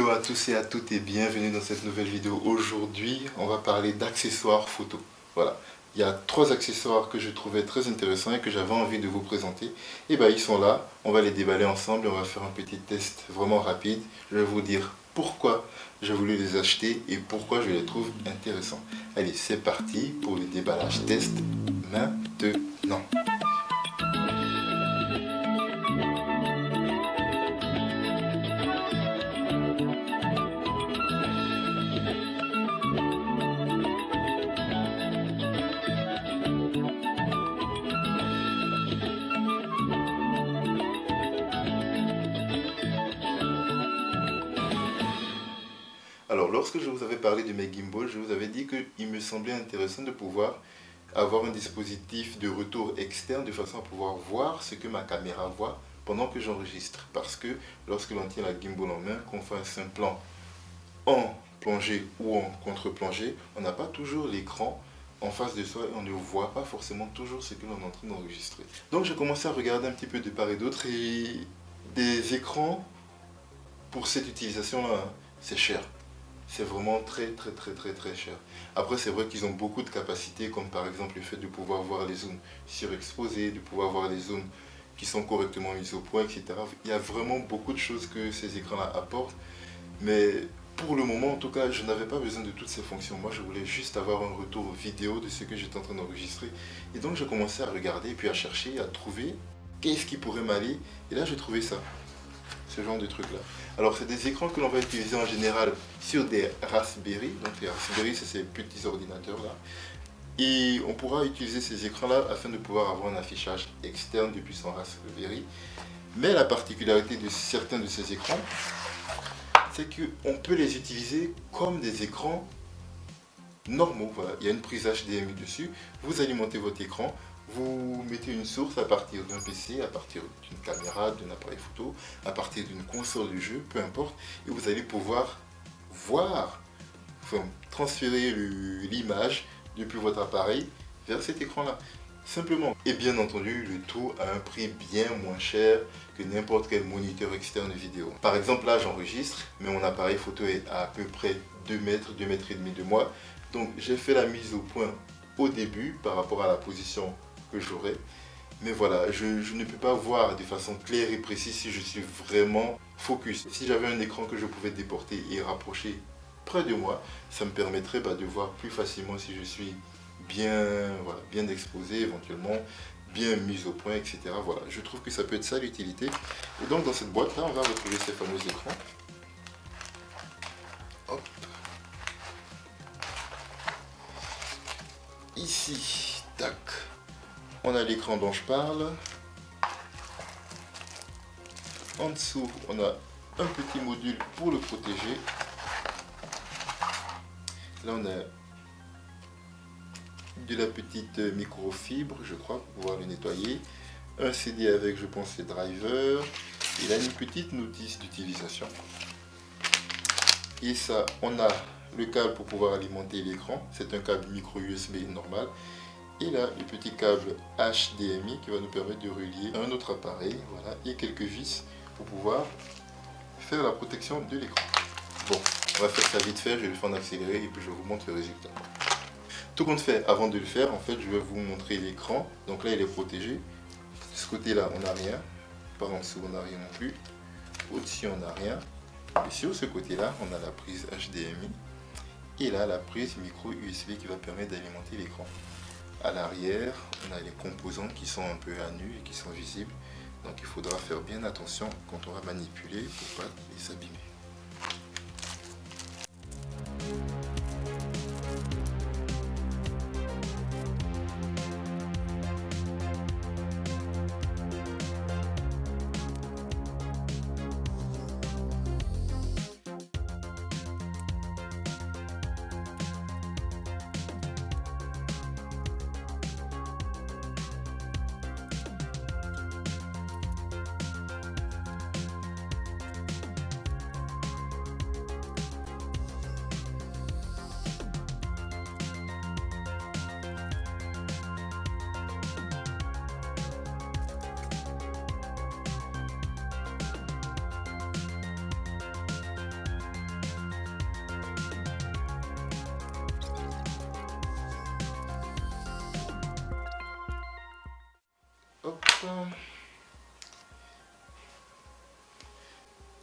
Hello à tous et à toutes et bienvenue dans cette nouvelle vidéo. Aujourd'hui, on va parler d'accessoires photo. Voilà, il y a 3 accessoires que je trouvais très intéressants et que j'avais envie de vous présenter. Et bien, ils sont là, on va les déballer ensemble et on va faire un petit test vraiment rapide. Je vais vous dire pourquoi j'ai voulu les acheter et pourquoi je les trouve intéressants. Allez, c'est parti pour le déballage test maintenant. Alors, lorsque je vous avais parlé de mes gimbals, je vous avais dit qu'il me semblait intéressant de pouvoir avoir un dispositif de retour externe de façon à pouvoir voir ce que ma caméra voit pendant que j'enregistre. Parce que lorsque l'on tient la gimbal en main, qu'on fasse un plan en plongée ou en contre-plongée, on n'a pas toujours l'écran en face de soi et on ne voit pas forcément toujours ce que l'on est en train d'enregistrer. Donc j'ai commencé à regarder un petit peu de part et d'autre et des écrans pour cette utilisation-là, c'est cher. C'est vraiment très cher. Après, c'est vrai qu'ils ont beaucoup de capacités, comme par exemple le fait de pouvoir voir les zones surexposées, de pouvoir voir les zones qui sont correctement mises au point, etc. Il y a vraiment beaucoup de choses que ces écrans-là apportent. Mais pour le moment, en tout cas, je n'avais pas besoin de toutes ces fonctions. Moi, je voulais juste avoir un retour vidéo de ce que j'étais en train d'enregistrer. Et donc, j'ai commencé à regarder, puis à chercher, à trouver qu'est-ce qui pourrait m'aller. Et là, j'ai trouvé ça. Ce genre de truc là. Alors c'est des écrans que l'on va utiliser en général sur des Raspberry. Donc les Raspberry, c'est ces petits ordinateurs là. Et on pourra utiliser ces écrans là afin de pouvoir avoir un affichage externe depuis son Raspberry. Mais la particularité de certains de ces écrans, c'est qu'on peut les utiliser comme des écrans normaux. Voilà. Il y a une prise HDMI dessus. Vous alimentez votre écran. Vous mettez une source à partir d'un PC, à partir d'une caméra, d'un appareil photo, à partir d'une console de jeu, peu importe, et vous allez pouvoir voir, enfin, transférer l'image depuis votre appareil vers cet écran-là. Simplement. Et bien entendu, le tout à un prix bien moins cher que n'importe quel moniteur externe vidéo. Par exemple, là, j'enregistre, mais mon appareil photo est à peu près 2 mètres, 2 mètres et demi de moi. Donc, j'ai fait la mise au point au début par rapport à la position que j'aurai, mais voilà, je ne peux pas voir de façon claire et précise si je suis vraiment focus. Si j'avais un écran que je pouvais déporter et rapprocher près de moi, ça me permettrait de voir plus facilement si je suis bien, voilà, bien exposé, éventuellement bien mis au point, etc. Voilà, je trouve que ça peut être ça l'utilité. Et donc dans cette boîte là, on va retrouver ces fameux écrans. Hop. Ici, tac. On a l'écran dont je parle. En dessous, on a un petit module pour le protéger. Là, on a de la petite microfibre, je crois, pour pouvoir le nettoyer. Un CD avec, je pense, les drivers. Et là, une petite notice d'utilisation. Et ça, on a le câble pour pouvoir alimenter l'écran. C'est un câble micro USB normal. Et là, le petit câble HDMI qui va nous permettre de relier un autre appareil, voilà, et quelques vis pour pouvoir faire la protection de l'écran. Bon, on va faire ça vite fait, je vais le faire en accéléré et puis je vous montre le résultat. Tout compte fait, avant de le faire, en fait, je vais vous montrer l'écran. Donc là, il est protégé. De ce côté-là, on n'a rien. Par en dessous, on n'a rien non plus. Au-dessus, on n'a rien. Et sur ce côté-là, on a la prise HDMI. Et là, la prise micro USB qui va permettre d'alimenter l'écran. À l'arrière, on a les composants qui sont un peu à nu et qui sont visibles. Donc il faudra faire bien attention quand on va manipuler pour ne pas les abîmer.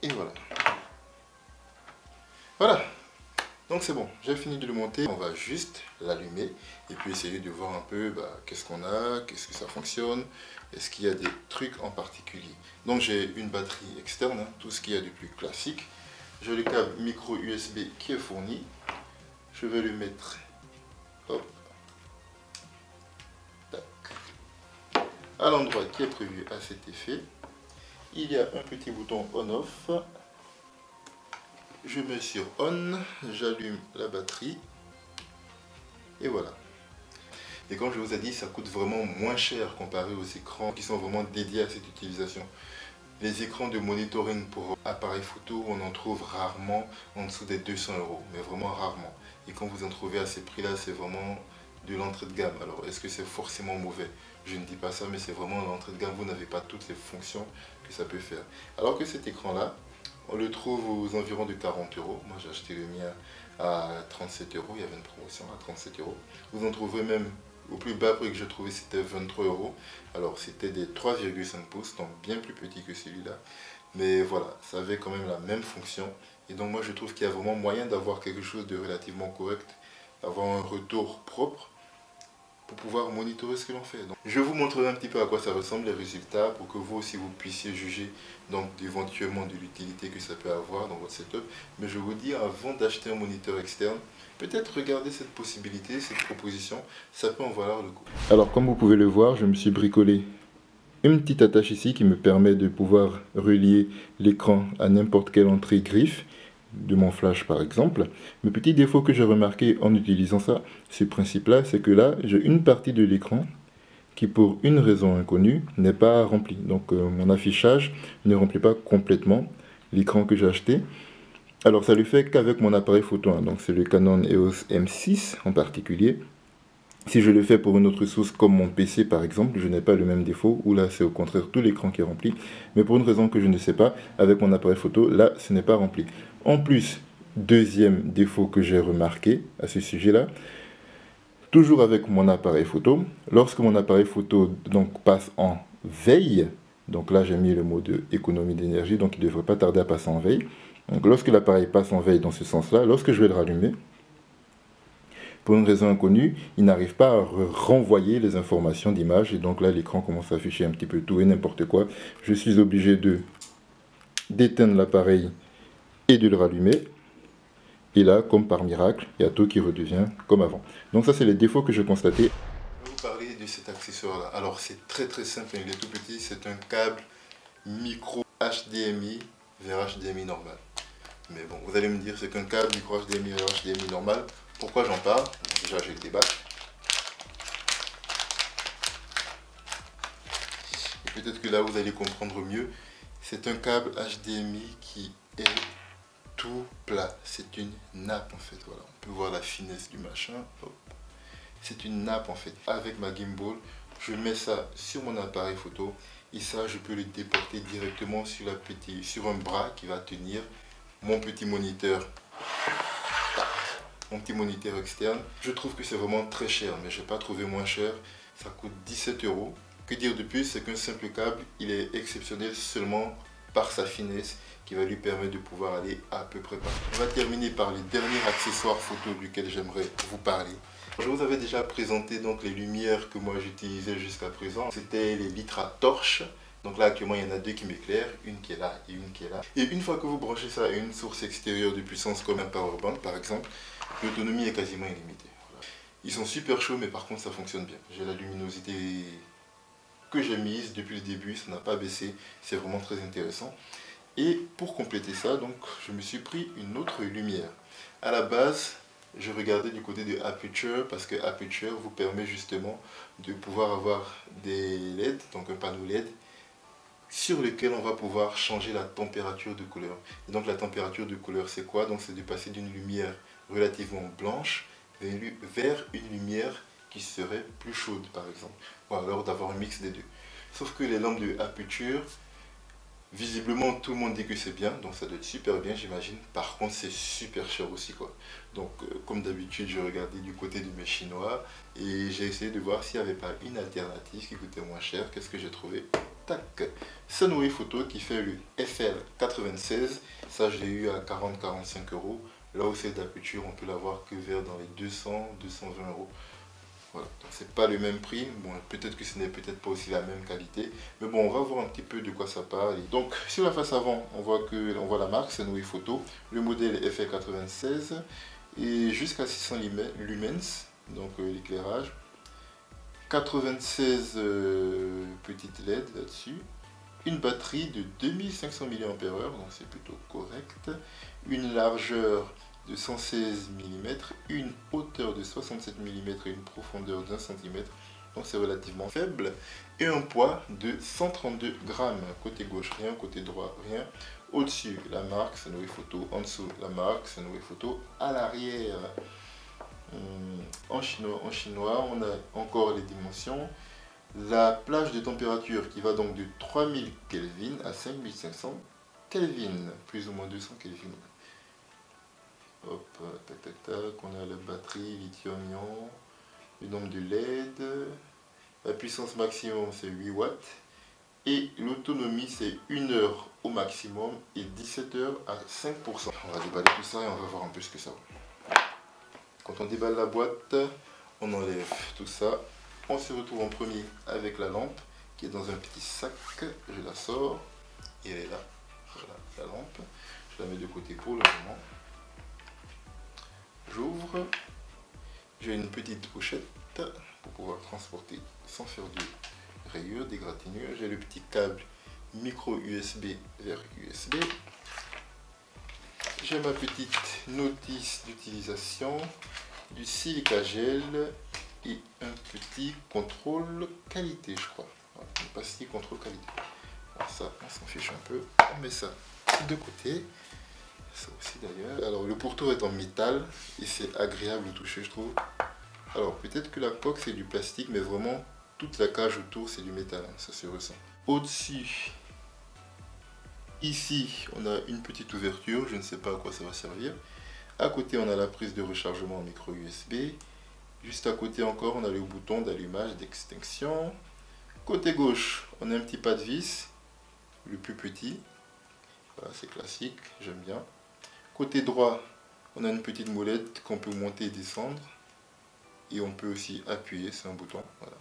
Et voilà. Voilà. Donc c'est bon, j'ai fini de le monter. On va juste l'allumer et puis essayer de voir un peu qu'est-ce qu'on a, qu'est-ce que ça fonctionne, est-ce qu'il y a des trucs en particulier. Donc j'ai une batterie externe, tout ce qu'il y a de plus classique. J'ai le câble micro USB qui est fourni. Je vais le mettre, hop, tac, à l'endroit qui est prévu à cet effet. Il y a un petit bouton on-off. Je mets sur on, j'allume la batterie et voilà. Et comme je vous ai dit, ça coûte vraiment moins cher comparé aux écrans qui sont vraiment dédiés à cette utilisation. Les écrans de monitoring pour appareil photo, on en trouve rarement en dessous des 200 €, mais vraiment rarement. Et quand vous en trouvez à ces prix-là, c'est vraiment de l'entrée de gamme. Alors, est-ce que c'est forcément mauvais? Je ne dis pas ça, mais c'est vraiment l'entrée de gamme. Vous n'avez pas toutes les fonctions que ça peut faire. Alors que cet écran-là, on le trouve aux environs de 40 €. Moi, j'ai acheté le mien à 37 €. Il y avait une promotion à 37 €. Vous en trouverez même au plus bas prix que j'ai trouvé, c'était 23 €. Alors, c'était des 3,5 pouces, donc bien plus petit que celui-là. Mais voilà, ça avait quand même la même fonction. Et donc, moi, je trouve qu'il y a vraiment moyen d'avoir quelque chose de relativement correct, d'avoir un retour propre pour pouvoir monitorer ce que l'on fait. Donc, je vous montrerai un petit peu à quoi ça ressemble, les résultats, pour que vous aussi vous puissiez juger donc éventuellement de l'utilité que ça peut avoir dans votre setup. Mais je vous dis, avant d'acheter un moniteur externe, peut-être regarder cette possibilité, cette proposition, ça peut en valoir le coup. Alors comme vous pouvez le voir, je me suis bricolé une petite attache ici qui me permet de pouvoir relier l'écran à n'importe quelle entrée griffe de mon flash par exemple. Le petit défaut que j'ai remarqué en utilisant ça, ce principe-là, c'est que là, j'ai une partie de l'écran qui pour une raison inconnue n'est pas remplie. Donc mon affichage ne remplit pas complètement l'écran que j'ai acheté. Alors ça le fait qu'avec mon appareil photo, hein, donc c'est le Canon EOS M6 en particulier. Si je le fais pour une autre source comme mon PC par exemple, je n'ai pas le même défaut, où là c'est au contraire tout l'écran qui est rempli. Mais pour une raison que je ne sais pas, avec mon appareil photo, là ce n'est pas rempli. En plus, deuxième défaut que j'ai remarqué à ce sujet-là, toujours avec mon appareil photo, lorsque mon appareil photo donc, passe en veille, donc là j'ai mis le mot de économie d'énergie, donc il ne devrait pas tarder à passer en veille. Donc lorsque l'appareil passe en veille dans ce sens-là, lorsque je vais le rallumer, pour une raison inconnue, il n'arrive pas à renvoyer les informations d'image. Et donc là, l'écran commence à afficher un petit peu tout et n'importe quoi. Je suis obligé d'éteindre l'appareil et de le rallumer. Et là, comme par miracle, il y a tout qui redevient comme avant. Donc ça, c'est les défauts que je constatais. Je vais vous parler de cet accessoire-là. Alors, c'est très très simple, il est tout petit. C'est un câble micro HDMI vers HDMI normal. Mais bon, vous allez me dire, c'est qu'un câble micro HDMI vers HDMI normal. Pourquoi j'en parle? Déjà, j'ai le débat. Et peut-être que là, vous allez comprendre mieux. C'est un câble HDMI qui est tout plat. C'est une nappe, en fait. Voilà, on peut voir la finesse du machin. C'est une nappe, en fait. Avec ma gimbal, je mets ça sur mon appareil photo. Et ça, je peux le déporter directement sur un bras qui va tenir mon petit moniteur. Mon petit moniteur externe. Je trouve que c'est vraiment très cher, mais je n'ai pas trouvé moins cher. Ça coûte 17 €. Que dire de plus, c'est qu'un simple câble, il est exceptionnel seulement par sa finesse qui va lui permettre de pouvoir aller à peu près partout. On va terminer par les derniers accessoires photo duquel j'aimerais vous parler. Je vous avais déjà présenté donc les lumières que moi j'utilisais jusqu'à présent. C'était les Litra torches. Donc là actuellement il y en a deux qui m'éclairent, une qui est là et une qui est là. Et une fois que vous branchez ça à une source extérieure de puissance comme un powerbank par exemple, l'autonomie est quasiment illimitée. Voilà. Ils sont super chauds mais par contre ça fonctionne bien. J'ai la luminosité que j'ai mise depuis le début, ça n'a pas baissé, c'est vraiment très intéressant. Et pour compléter ça, donc je me suis pris une autre lumière. À la base, je regardais du côté de Aputure parce que Aputure vous permet justement de pouvoir avoir des LED, donc un panneau LED, sur lequel on va pouvoir changer la température de couleur. Et donc la température de couleur c'est quoi? Donc c'est de passer d'une lumière relativement blanche vers une lumière qui serait plus chaude par exemple. Ou alors d'avoir un mix des deux. Sauf que les lampes de Aputure Visiblement, tout le monde dit que c'est bien, donc ça doit être super bien, j'imagine. Par contre, c'est super cher aussi, quoi. Donc, comme d'habitude, je regardais du côté de mes Chinois et j'ai essayé de voir s'il n'y avait pas une alternative qui coûtait moins cher. Qu'est-ce que j'ai trouvé? Tac! Sunway Photo qui fait le FL96. Ça, je l'ai eu à 40-45 euros. Là où c'est d'aperture, on peut l'avoir que vers dans les 200-220 euros. Voilà, donc c'est pas le même prix, bon, peut-être que ce n'est peut-être pas aussi la même qualité, mais bon, on va voir un petit peu de quoi ça parle. Donc, sur la face avant, on voit la marque, c'est Sunway Photo, le modèle FL96, et jusqu'à 600 lumens, donc l'éclairage, 96 petites LED là-dessus, une batterie de 2500 mAh, donc c'est plutôt correct, une largeur de 116 mm, une hauteur de 67 mm et une profondeur d'1 cm, donc c'est relativement faible, et un poids de 132 grammes, côté gauche rien, côté droit rien, au-dessus la marque Sunway Photo, en dessous la marque Sunway Photo, à l'arrière en chinois on a encore les dimensions, la plage de température qui va donc de 3000 Kelvin à 5500 Kelvin, plus ou moins 200 Kelvin. Hop, tac tac tac, on a la batterie lithium-ion, le nombre de LED, la puissance maximum c'est 8 watts et l'autonomie c'est 1 heure au maximum et 17 heures à 5%. On va déballer tout ça et on va voir un peu ce que ça vaut. Quand on déballe la boîte, on enlève tout ça. On se retrouve en premier avec la lampe qui est dans un petit sac. Je la sors et elle est là. Voilà la lampe. Je la mets de côté pour le moment. J'ouvre, j'ai une petite pochette pour pouvoir transporter sans faire de rayures, d'égratignures. J'ai le petit câble micro USB vers USB. J'ai ma petite notice d'utilisation, du silica gel et un petit contrôle qualité, je crois. Voilà, une pastille contrôle qualité. Alors ça, on s'en fiche un peu. On met ça de côté. Ça aussi d'ailleurs. Alors le pourtour est en métal et c'est agréable au toucher, je trouve. Alors peut-être que la coque c'est du plastique, mais vraiment toute la cage autour c'est du métal, hein, ça se ressent. Au-dessus, ici on a une petite ouverture, je ne sais pas à quoi ça va servir. À côté on a la prise de rechargement en micro USB. Juste à côté encore on a le bouton d'allumage d'extinction. Côté gauche on a un petit pas de vis, le plus petit. Voilà, c'est classique, j'aime bien. Côté droit, on a une petite molette qu'on peut monter et descendre. Et on peut aussi appuyer, c'est un bouton. Voilà.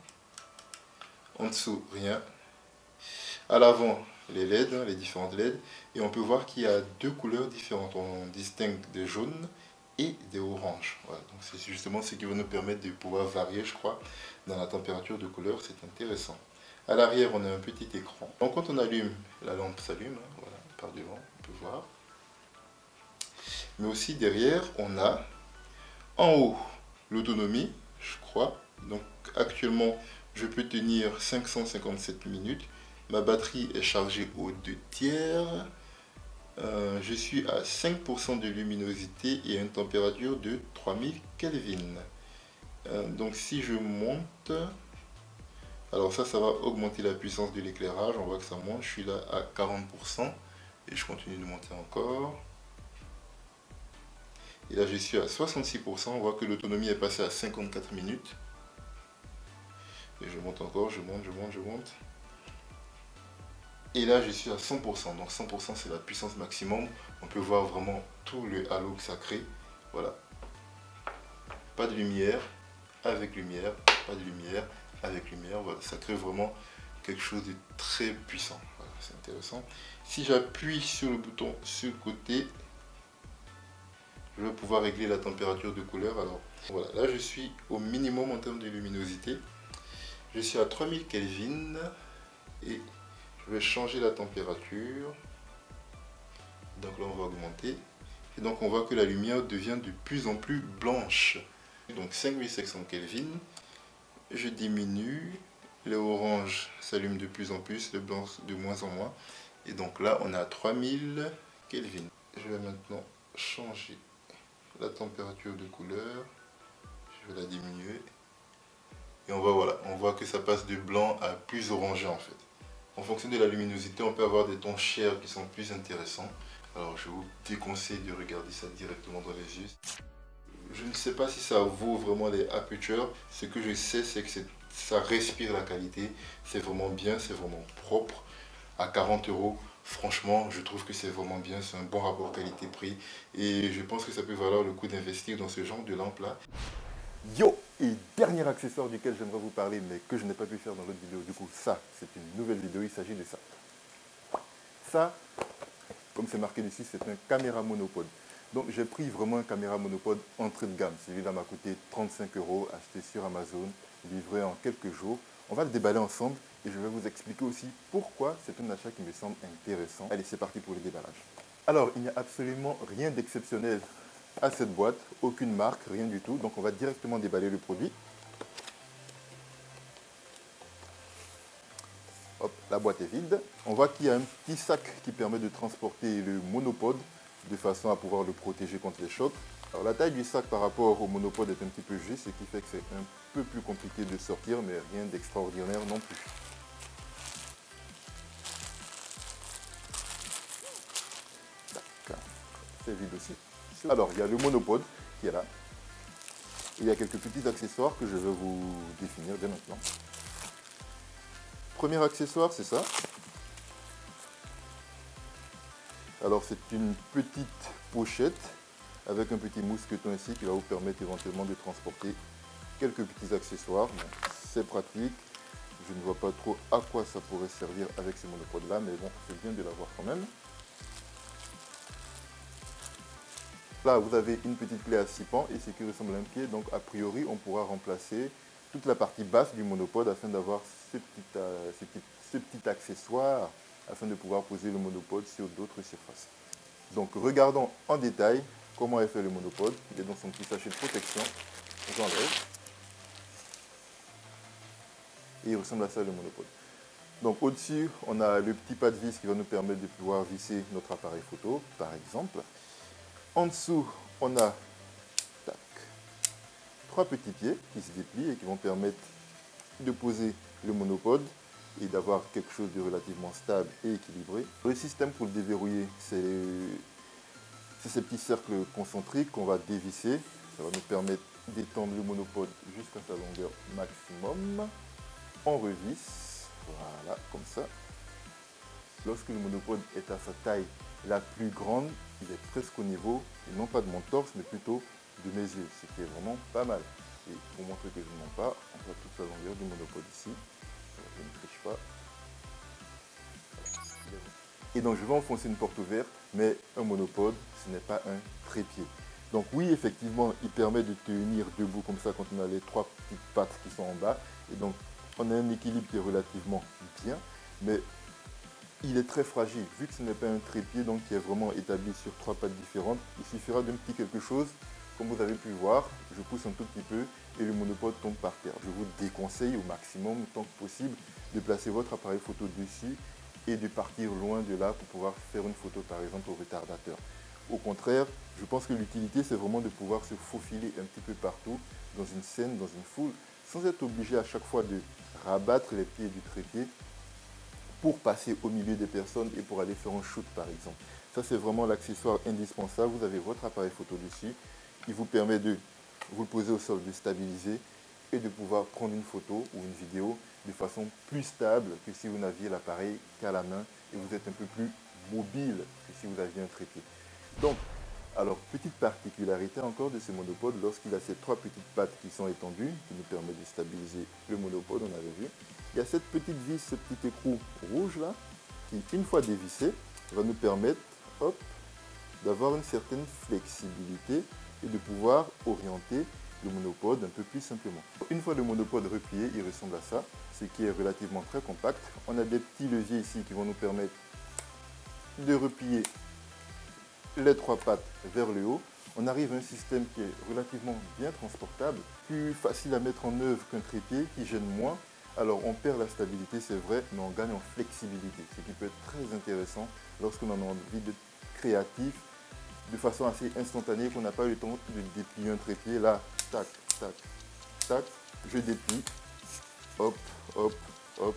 En dessous, rien. À l'avant, les LED, les différentes LED. Et on peut voir qu'il y a deux couleurs différentes. On distingue des jaunes et des oranges. Voilà. Donc c'est justement ce qui va nous permettre de pouvoir varier, je crois, dans la température de couleur. C'est intéressant. À l'arrière, on a un petit écran. Donc quand on allume, la lampe s'allume. Hein, voilà, par devant, on peut voir. Mais aussi derrière, on a en haut l'autonomie, je crois. Donc actuellement, je peux tenir 557 minutes. Ma batterie est chargée aux 2/3. Je suis à 5% de luminosité et à une température de 3000 Kelvin. Donc si je monte, alors ça va augmenter la puissance de l'éclairage. On voit que ça monte. Je suis là à 40% et je continue de monter encore. Et là, je suis à 66%. On voit que l'autonomie est passée à 54 minutes. Et je monte encore, je monte, je monte, je monte. Et là, je suis à 100%. Donc 100%, c'est la puissance maximum. On peut voir vraiment tout le halo que ça crée. Voilà. Pas de lumière, avec lumière, pas de lumière, avec lumière. Voilà. Ça crée vraiment quelque chose de très puissant. Voilà, c'est intéressant. Si j'appuie sur le bouton sur le côté, je vais pouvoir régler la température de couleur. Alors voilà, là je suis au minimum en termes de luminosité. Je suis à 3000 Kelvin et je vais changer la température. Donc là on va augmenter. Et donc on voit que la lumière devient de plus en plus blanche. Donc 5500 Kelvin. Je diminue. Le orange s'allume de plus en plus, le blanc de moins en moins. Et donc là on est à 3000 Kelvin. Je vais maintenant changer la température de couleur, je vais la diminuer et on voit, voilà, on voit que ça passe de blanc à plus orangé en fait. En fonction de la luminosité, on peut avoir des tons chers qui sont plus intéressants. Alors je vous déconseille de regarder ça directement dans les yeux. Je ne sais pas si ça vaut vraiment les Aputure. Ce que je sais, c'est que ça respire la qualité. C'est vraiment bien, c'est vraiment propre. À 40 €, franchement, je trouve que c'est vraiment bien. C'est un bon rapport qualité-prix. Et je pense que ça peut valoir le coup d'investir dans ce genre de lampe-là. Yo! Et dernier accessoire duquel j'aimerais vous parler, mais que je n'ai pas pu faire dans l'autre vidéo. Du coup, ça, c'est une nouvelle vidéo. Il s'agit de ça. Ça, comme c'est marqué dessus, c'est un caméra monopode. Donc j'ai pris vraiment un caméra monopode entrée de gamme. Celui-là m'a coûté 35 €, acheté sur Amazon, livré en quelques jours. On va le déballer ensemble et je vais vous expliquer aussi pourquoi c'est un achat qui me semble intéressant. Allez, c'est parti pour le déballage. Alors, il n'y a absolument rien d'exceptionnel à cette boîte, aucune marque, rien du tout. Donc on va directement déballer le produit. Hop, la boîte est vide. On voit qu'il y a un petit sac qui permet de transporter le monopode de façon à pouvoir le protéger contre les chocs. Alors la taille du sac par rapport au monopode est un petit peu juste, ce qui fait que c'est un peu plus compliqué de sortir, mais rien d'extraordinaire non plus. C'est vide aussi. Alors il y a le monopode qui est là. Il y a quelques petits accessoires que je vais vous définir dès maintenant. Premier accessoire, c'est ça. Alors c'est une petite pochette avec un petit mousqueton ici qui va vous permettre éventuellement de transporter quelques petits accessoires. Bon, c'est pratique. Je ne vois pas trop à quoi ça pourrait servir avec ce monopode là, mais bon, c'est bien de l'avoir quand même. Là, vous avez une petite clé à 6 pans et ce qui ressemble à un pied. Donc a priori, on pourra remplacer toute la partie basse du monopode afin d'avoir ce petit accessoire afin de pouvoir poser le monopode sur d'autres surfaces. Donc regardons en détail comment est fait le monopode. Il est dans son petit sachet de protection. J'enlève. Et il ressemble à ça le monopode. Donc au-dessus, on a le petit pas de vis qui va nous permettre de pouvoir visser notre appareil photo, par exemple. En dessous, on a trois petits pieds qui se déplient et qui vont permettre de poser le monopode et d'avoir quelque chose de relativement stable et équilibré. Le système pour le déverrouiller, c'est ces petits cercles concentriques qu'on va dévisser. Ça va nous permettre d'étendre le monopode jusqu'à sa longueur maximum. On revisse, voilà, comme ça. Lorsque le monopode est à sa taille la plus grande, il est presque au niveau, et non pas de mon torse, mais plutôt de mes yeux, ce qui est vraiment pas mal. Et pour montrer que je ne mens pas, on voit toute la longueur du monopode ici. Je ne triche pas. Et donc je vais enfoncer une porte ouverte, mais un monopode, ce n'est pas un trépied. Donc oui, effectivement, il permet de tenir debout comme ça quand on a les trois petites pattes qui sont en bas. Et donc on a un équilibre qui est relativement bien, mais il est très fragile. Vu que ce n'est pas un trépied, donc qui est vraiment établi sur trois pattes différentes, il suffira d'un petit quelque chose. Comme vous avez pu voir, je pousse un tout petit peu et le monopode tombe par terre. Je vous déconseille au maximum, autant que possible, de placer votre appareil photo dessus et de partir loin de là pour pouvoir faire une photo par exemple au retardateur. Au contraire, je pense que l'utilité c'est vraiment de pouvoir se faufiler un petit peu partout dans une scène, dans une foule, sans être obligé à chaque fois de rabattre les pieds du trépied pour passer au milieu des personnes et pour aller faire un shoot par exemple. Ça c'est vraiment l'accessoire indispensable. Vous avez votre appareil photo dessus, qui vous permet de vous le poser au sol, de stabiliser et de pouvoir prendre une photo ou une vidéo de façon plus stable que si vous n'aviez l'appareil qu'à la main et vous êtes un peu plus mobile que si vous aviez un trépied. Donc, alors petite particularité encore de ce monopode, lorsqu'il a ces trois petites pattes qui sont étendues, qui nous permettent de stabiliser le monopode, on avait vu, il y a cette petite vis, ce petit écrou rouge là, qui une fois dévissé, va nous permettre, hop, d'avoir une certaine flexibilité et de pouvoir orienter le monopode un peu plus simplement. Une fois le monopode replié, il ressemble à ça, ce qui est relativement très compact. On a des petits leviers ici qui vont nous permettre de replier les trois pattes vers le haut. On arrive à un système qui est relativement bien transportable, plus facile à mettre en œuvre qu'un trépied, qui gêne moins. Alors on perd la stabilité, c'est vrai, mais on gagne en flexibilité, ce qui peut être très intéressant lorsqu'on en a envie d'être créatif, de façon assez instantanée, qu'on n'a pas eu le temps de déplier un trépied. Là, tac, tac, tac, je déplie, hop, hop, hop,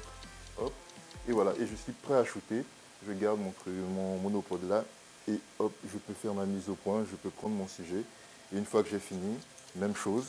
hop, Et voilà, et je suis prêt à shooter. Je garde mon monopode là et hop, je peux faire ma mise au point, je peux prendre mon sujet. Et une fois que j'ai fini, même chose.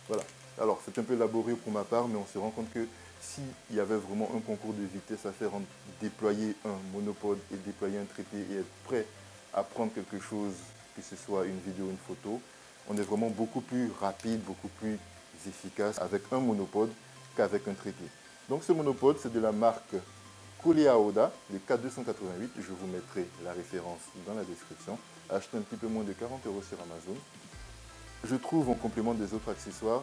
Voilà. Alors, c'est un peu laborieux pour ma part, mais on se rend compte que s'il y avait vraiment un concours de vitesse à faire entre déployer un monopode et déployer un trépied et être prêt à prendre quelque chose, que ce soit une vidéo ou une photo, on est vraiment beaucoup plus rapide, beaucoup plus efficace avec un monopode qu'avec un trépied. Donc ce monopode, c'est de la marque Koleaoda, Oda, le K288. Je vous mettrai la référence dans la description. Acheté un petit peu moins de 40 € sur Amazon. Je trouve en complément des autres accessoires,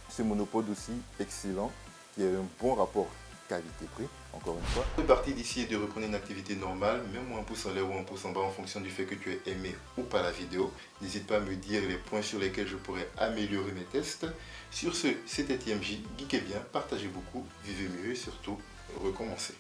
ce monopode aussi excellent, qui a un bon rapport qualité-prix, encore une fois. Je suis parti d'ici et de reprendre une activité normale, mets-moi un pouce en l'air ou un pouce en bas en fonction du fait que tu aies aimé ou pas la vidéo. N'hésite pas à me dire les points sur lesquels je pourrais améliorer mes tests. Sur ce, c'était TMJ, geekez bien, partagez beaucoup, vivez mieux et surtout, recommencez.